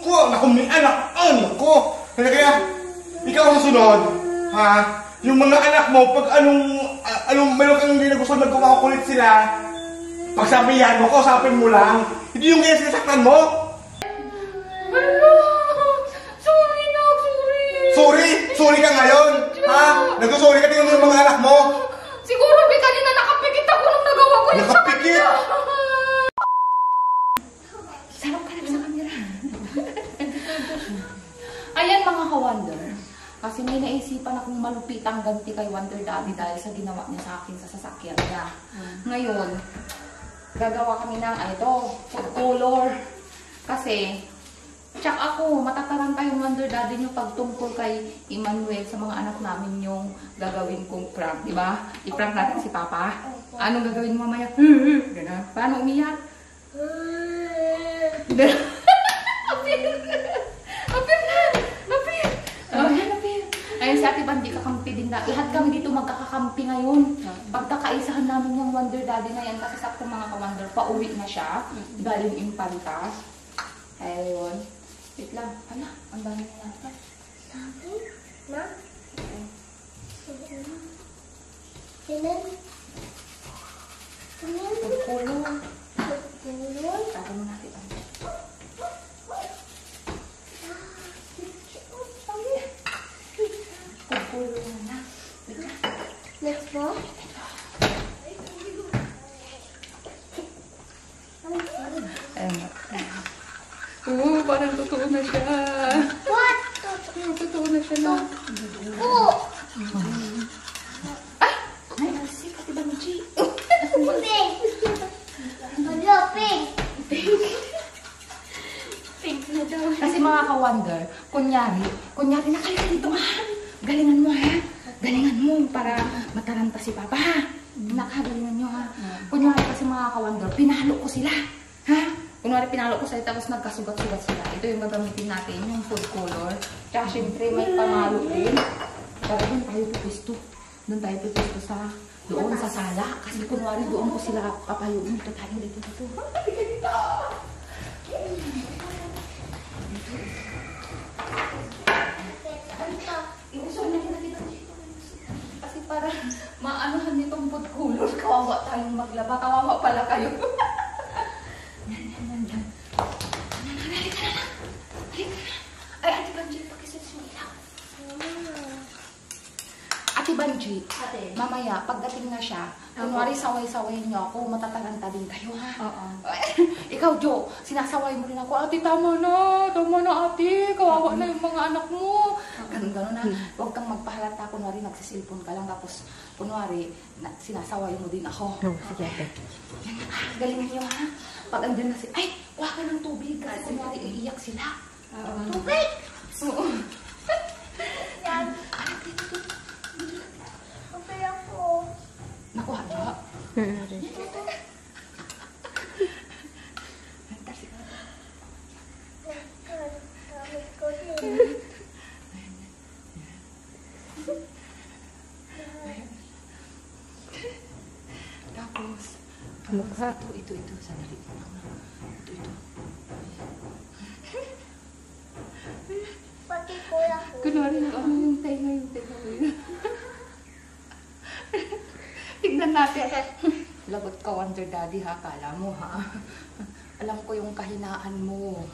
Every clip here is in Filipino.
Ko, naku, may anak. Naku. Kaya, ikaw susunod. Ha? Yung mga anak mo, pag meron kang hindi na gusto magkumakulit sila, pagsabihan mo, kausapin mo lang. Hindi yung kaya sinasaktan mo. Hello! Sorry na, sorry! Sorry ka ngayon? Ha? Nagsusorry ka tingnan mo yung mga anak mo? Siguro may kanina nakapikit ako nung nagawa ko yung Nakapikit? sarap ka rin sa camera. Ayan mga ka-wonder. Kasi may naisipan akong malupitang ganti kay Wonder Daddy dahil sa ginawa niya sa akin sa sasakyan niya. Ngayon, gagawa kami ng food color. Kasi, tsak ako, matataranta yung Wonder Daddy niyo pag tungkol kay Emmanuel sa mga anak namin yung gagawin kong prank, di ba? I-prank natin si Papa. Anong gagawin mo mamaya? Gano'n. Paano umiyak? Ayun si Ate Bandi, kakampi din na. Lahat kami dito magkakakampi ngayon. Pagkakaisahan namin yung Wonder Daddy na yan kasi sakto mga ka-wonder, pauwi na siya. Galing Impanta. Ayun. Wait lang. Hala, ang dami na natin. Sabi na? Tinan? Pagkulong. Pagkulong? Tara mo natin. Pagkulong na. Let's go. Oo, parang totoo na siya. What? Totoo na siya na. Oh! Ay! Ay, si Ate Banji. Pink! Hello, pink! Pink na daw. Kasi mga ka-wonder, kunyari na kayo dito ha. Galingan mo ha. Galingan mo para mataranta si Papa ha. Nakagalingan nyo ha. Kunyari kasi mga ka-wonder, pinalo ko sila. Ha? Kunwari pinalo ko sila tapos nagkasugat-sugat sila. Ito yung gagamitin natin, yung food color. Tsaka syempre may pamalo din. Pero doon tayo pupisto. Doon tayo pupisto sa doon sa sala. Kasi kunwari doon ko sila papayuin. Ito tayo dito. Halika dito. Iusuin natin dito. Kasi para maanuhan nitong food color. Kawawa tayong maglaba. Kawawa pala kayo. Yan. Halika na. Ay, Ate Banji, pakisis mo ilaw. Ate Banji, mamaya, pagdating na siya, kunwari saway-saway niyo ako, matataranta din kayo, ha? Oo. Ikaw, Jo, sinasaway mo rin ako, Ate, tama na, ate, kawawa na yung mga anak mo. Ganun na, huwag kang magpahalata, kunwari nagsisilpon ka lang, tapos kunwari, sinasaway mo din ako. Sige, ate. Galing niyo, ha? Pag andyan na ay, kuha ka ng tubig, kasi kunwari iiyak sila. Tubig! Oo. Yan. Okay ako. Nakuha niyo? Tapos, mukha. Ito, sandali. Ito. Pati kuya ko. Kunwari na yung tenga yun. Tignan natin. Lagot ka, Wonder Daddy, ha? Kala mo, ha? Alam ko yung kahinaan mo.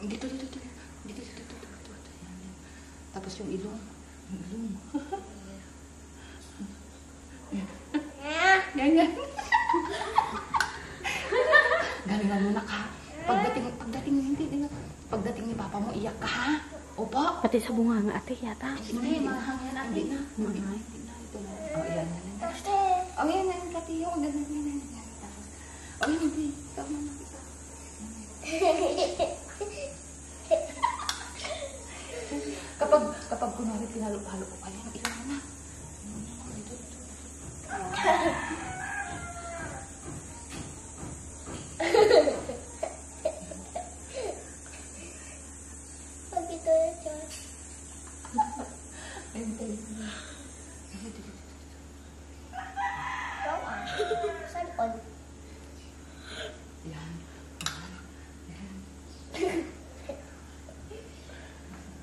Dito. Tapos yung ilong. Yan. Galingan mo na ka. Pagdating ni Papa mo, iyak ka, ha? Opo. Pati sa bunga nga, ate, yata. Hindi, mahangyan natin na. Oh, yan. Oh, yan, Kati. Yung ganun. Oh, yan, hindi. Tama na kita. Kapag kunwari pinalo-palo ko kayo, ilan mo na. Pagkito na siya. Saan on? Yan. Yan.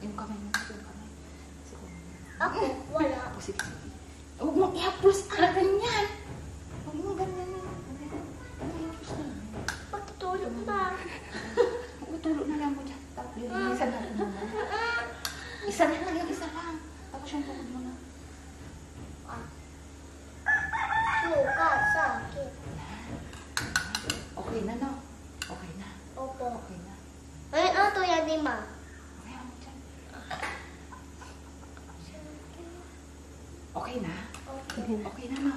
Yung kamay mo. Yung kamay. Ako, wala. O, sige. Huwag mo i-haplos. Ganyan. Huwag mo ganyan. Pagtulog ba? Utulog na lang mo dyan. Tapos yung isa na lang mo. Isa na lang yung isa lang. Tapos yung bukod mo na. Suka, sakit. Okay na, no? Okay na. Opo. Okay na. Ay, ato yan ni Ma. Okay mo dyan. Okay na? Okay na, no?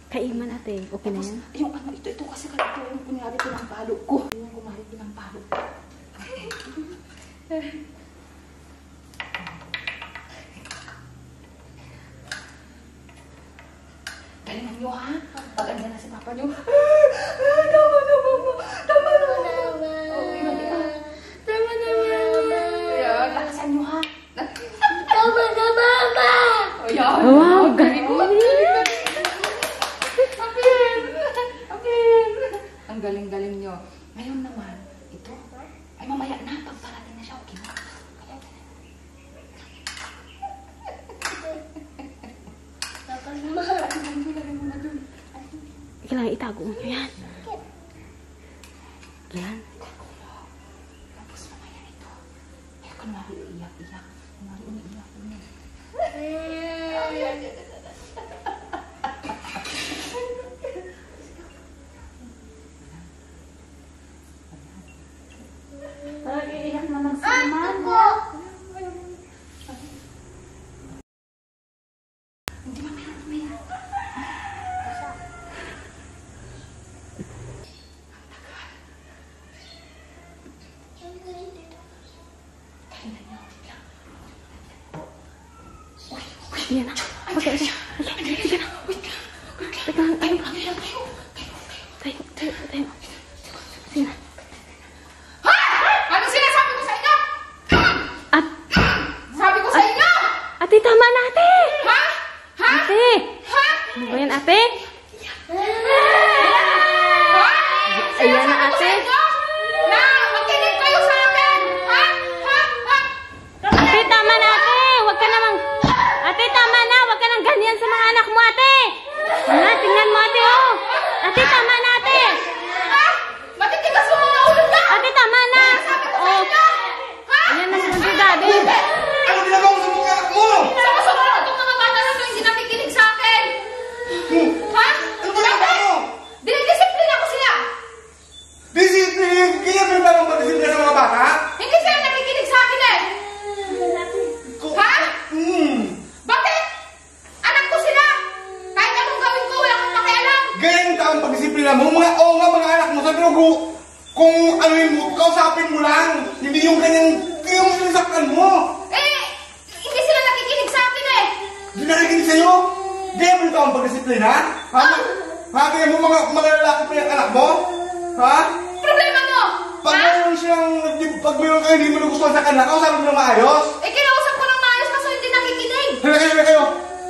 Kaiman ate. Okay na Tapos, yan? yung ano, ito kasi ito yung kunyari pinampalo ko. Yung kunyari pinampalo ko. Galingan nyo, ha? Pag andyan na si Papa nyo. Tama na, Mama. Tama na, Mama. Okay, mali ka. Tama na, Mama. Ayan, lakasan nyo, ha? Tama na, Mama. Ayan. Wow, galing. galing. Apir. Apir. Ang galing-galing nyo. Ngayon naman, ito. Ay, mamaya na. Pag parating na siya, okay na. Kailangan itago mo yan. Yan. Tapos mamaya ito. Kaya kunwari iiyak-iyak. Kunwari umiiyak. Parang iiyak naman si Ako. Hindi mamaya. Yan na. Okay, okay. Sige na. Teka lang. Tayo. Sige na. Ano sinasabi ko sa inyo? At, Sabi ko sa inyo! ate, tama na ate. Ha? Ha? Ate. Ha? Ano ba yan ate? Ha? Ayan na Sinasabi ko ate. sa inyo na makinig kayo sa akin! Ha? Ha? Ha? Ate, tama na ate. Huwag ka namang... Ate, tama na. Huwag ka nang ganyan sa mga anak mo ate. Wala, tingnan mo ate oh. Ate, tama na ate. Ha? Matitigas mo mga ulo na! Ate, tama na. Oh. Ha? Ayan na si daddy. Ano ginagawa mo sa mga anak mo? Sama-sama itong mga bata na ito hindi nakikinig sa akin! Ha? Ano ginagawa mo? Dinidisiplina ko sila! Discipline! Kaya pinagbago mo discipline sa mga bata? Hindi sila nakikinig sa akin eh! Ha? Bakit? Anak ko sila! Kahit anong gawin ko, wala akong pakialam! Ganyan ka ang pagdisiplina mo. Oo nga mga anak mo. Sabi ko, kung ano yun mo, kausapin mo lang. Hindi yung ganyan, hindi yung sinisaktan mo. Eh, hindi sila nakikinig sa akin eh! Hindi narinig sa'yo. Ganyan ka ang pagdisiplina? Ha? Ha? Ganyan mo mga lalaki pa yung anak mo? Ha? Problema mo! Pag Ha? mayroon siyang, pag mayroon kayo hindi mo nagustuhan sa kanila, kausapin mo na maayos. Eh, kinausap ko ng maayos kaso hindi nakikinig! Halika kayo.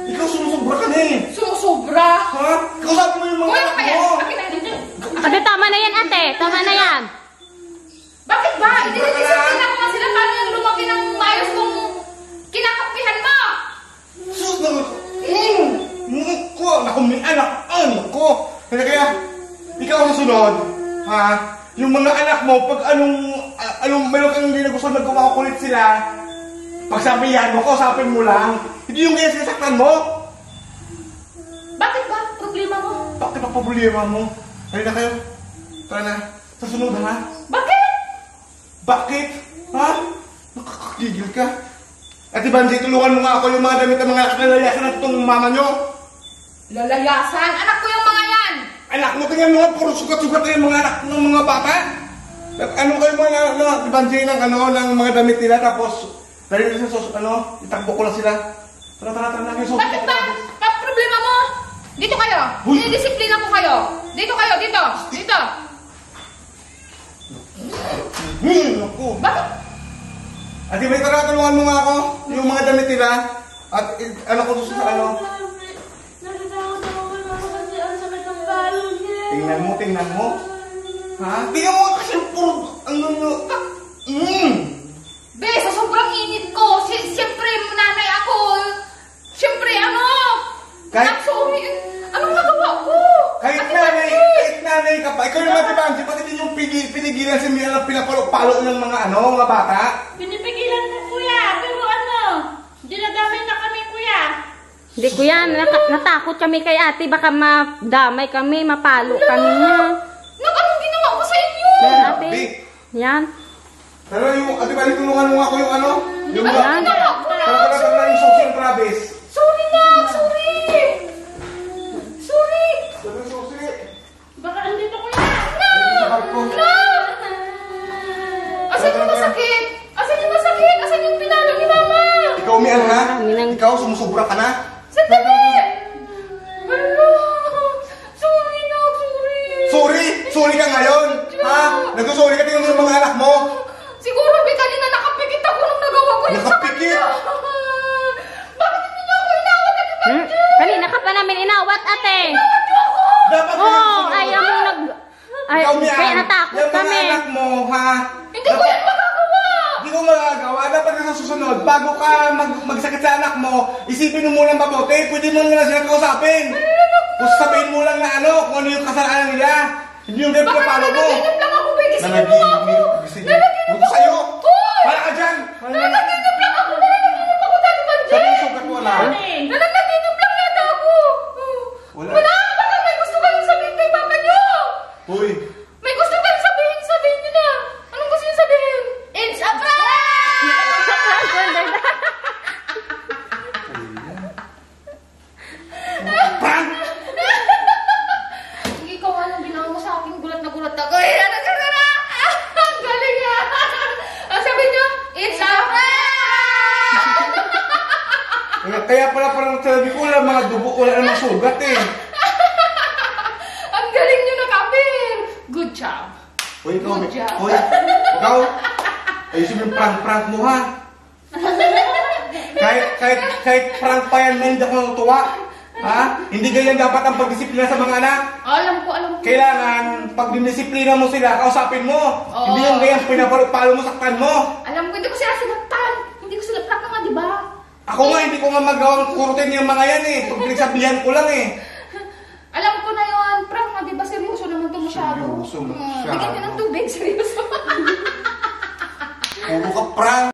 Ikaw sumusobra ka na eh. Sumusobra! Ha? Kausapin mo yung mga Wala anak kaya! mo. Akin na dito! Ate, tama na yan ate. Tama na yan. Bakit ba? Dinidisiplina ko nga sila paano yung lumaki ng maayos kung kinakapihan mo! Sus na ko. Naku, may anak. Ko. Kaya, ikaw sa sunod, ha? Yung mga anak mo, pag anong meron kang hindi nagustuhan magkumakulit sila, pagsabihan mo, kausapin mo lang. Hindi yung kaya sinasaktan mo. Bakit ba? Problema mo? Bakit ang problema mo? Halika kayo. Tara na. Sa sunod, ha? Bakit? Bakit? Ha? Nakakagigil ka. Ate Banji, tulungan mo nga ako yung mga damit ng mga kalalayasan at itong mama nyo. Lalayasan? Anak ko yung mga yan! Anak mo, tingnan mo nga, puro sugat-sugat na yung mga anak ng mga bata. Ano kayo mga Ate Banji ng mga damit nila, tapos dahil sa itakbo ko lang sila. Tara na kayo. Bakit ba? Problema mo? Dito kayo! Uy! Dinidisiplina ko kayo! Dito kayo! Dito! Dito! Ako. Bakit? Ate Bay, tara, tulungan mo nga ako. Yung mga damit nila. At ano ko sa ano. Natatakot ako kay Mama kasi ang sakit ng palo niya. Tingnan mo. Ha? Tingnan mo kasi puro, Be, sa sobrang init ko, siyempre, nanay ako. Siyempre, ano? Kahit- Sorry. Anong nagawa ko? Kahit nanay ka pa, ikaw yung matibansi, pati din yung pinigilan si Mia na pinapalo-palo ng mga mga bata. Pinipigilan ko, kuya. Pero ano, dinadamay na kami, kuya. Hindi, kuya. Natakot kami kay ate. Baka madamay kami, mapalo kami niya. Anong ginawa ko sa inyo? Yan, ate. Di. Yan. Pero yung, ate balik tulungan mo ako yung yung Yan. talagang na yung susi ng Travis. Sorry na, sorry. Sorry. Sabi yung susi. Baka andito, kuya. Sakap ko. Asan yung masakit? Asan yung masakit? Asan yung pinalo ni mama? Ikaw, Mia, ha? Minang- Ikaw, sumusubra ka na? Sandali! Hala! Sorry na, sorry. Sorry? Sorry ka ngayon? Ha? Nagsusorry ka tingnan mo yung mga anak mo? Siguro, may kanina nakapikit ako nung nagawa ko yung Nakapikit? sa kanya. Bakit hindi niyo ako inawat at Kanina ka pa namin inawat, ate. Dapat Oo, yung- ayaw mo nag... Ay, Ikaw, Mia, kaya natakot yung mga kami. anak mo, ha? Hindi ko yan magagawa! Hindi ko magagawa. Dapat na sa susunod, bago ka magsakit sa anak mo, isipin mo muna mabuti. Pwede mo na sila kausapin. Kung sabihin mo lang na kung ano yung kasalanan nila. Hindi yung ganyan Baka pinapalo mo. nanaginip lang ako, may gisingin mo ako. Nanaginip Buto sa'yo. Hoy! Para ka dyan. Nanaginip lang ako, nanaginip ako dati ba, Sabi yung sugat mo na. Nanaginip lang yata ako. Wala. Wala, baka may gusto kayong sabihin kay papa niyo. Uy. May gusto kayong sabihin niyo na. Anong gusto niyo sabihin? It's a prank! Prank! Sige, ikaw anong ginawa mo sa akin? Gulat na gulat ako. Eh, ano ka na? Ang galing niya. Ang sabi niyo, it's a prank! Kaya pala parang sabi ko, wala mga dugo, wala namang sugat eh. Ang galing niyo nakapir. Good job. Uy, ikaw, Good job. uy, ikaw, ayusin yung prank mo ha. kahit prank pa yan, hindi ako natutuwa. Ha? Hindi ganyan dapat ang pagdisiplina sa mga anak. Alam ko. Kailangan, pag dinisiplina mo sila, kausapin mo. Oo. Hindi yung ganyan, pinapalo mo, saktan mo. Alam ko, hindi ko sila sinaktan. Hindi ko sila prank nga, di ba? Ako nga, hindi ko nga magawang kurutin yung mga yan eh. Pag pinagsabihan ko lang eh. Alam ko na yun. Prank nga, di ba? Seryoso naman to masyado. Seryoso masyado. Bigyan niyo ng tubig, seryoso. Puro ka prank.